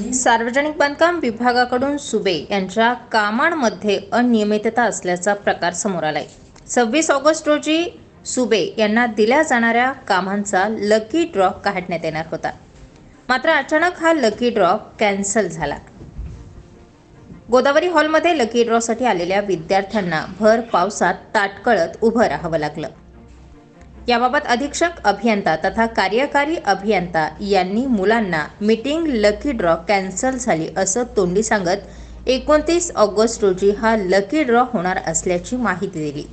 सार्वजनिक बांधकाम विभागाकडून सुबे यांच्या कामांमध्ये अनियमितता असल्याचा प्रकार समोर आलाय। 26 ऑगस्ट रोजी सुबे यांना दिल्या जाणाऱ्या कामांचा लकी ड्रॉ काढण्यात येणार होता, मात्र अचानक हा लकी ड्रॉ कॅन्सल झाला। गोदावरी हॉलमध्ये लकी ड्रॉसाठी आलेल्या विद्यार्थ्यांना भर पावसात ताटकळत उभं राहावं लागलं। याबाबत अधीक्षक अभियंता तथा कार्यकारी अभियंता यांनी मुलांना मीटिंग लकी ड्रॉ कॅन्सल झाली असं तोंडी सांगत 29 ऑगस्ट रोजी हा लकी ड्रॉ होणार असल्याची माहिती दिली।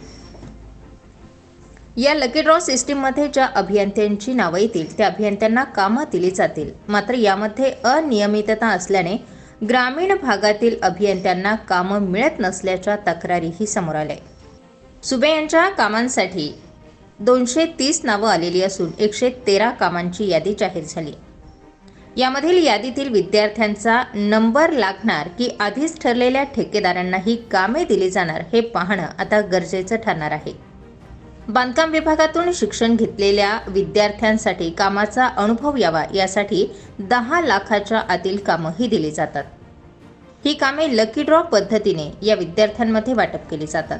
या लकी ड्रॉ सिस्टीममध्ये ज्या अभियंत्यांची नावं येतील त्या अभियंत्यांना कामं दिली जातील, मात्र यामध्ये अनियमितता असल्याने ग्रामीण भागातील अभियंत्यांना कामं मिळत नसल्याच्या तक्रारीही समोर आल्या। सुबे यांच्या कामांसाठी 230 नावं आलेली असून 113 कामांची यादी जाहीर झाली। यामधील यादीतील विद्यार्थ्यांचा नंबर लागणार की आधीच ठरलेल्या ठेकेदारांना ही कामे दिली जाणार हे पाहणं आता गरजेचं ठरणार आहे। बांधकाम विभागातून शिक्षण घेतलेल्या विद्यार्थ्यांसाठी कामाचा अनुभव यावा यासाठी 10 लाखाच्या आतील कामंही दिली जातात। ही कामे लकी ड्रॉ पद्धतीने या विद्यार्थ्यांमध्ये वाटप केली जातात,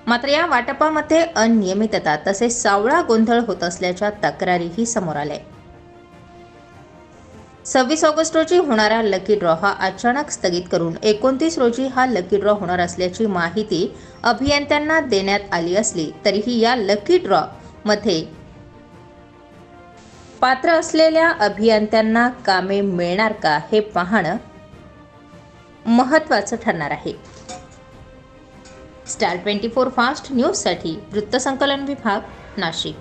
मात्र या वाटपामध्ये अनियमितता तसेच सावळा गोंधळ होत असल्याच्या तक्रारीही समोर आल्या। 26 ऑगस्ट रोजी होणारा लकी ड्रॉ हा अचानक स्थगित करून 29 रोजी हा लकी ड्रॉ होणार असल्याची माहिती अभियंत्यांना देण्यात आली असली तरीही या लकी ड्रॉ मध्ये पात्र असलेल्या अभियंत्यांना कामे मिळणार का हे पाहणं महत्त्वाचं ठरणार आहे। स्टार 24 फास्ट न्यूजसाठी वृत्तसंकलन विभाग, नाशिक।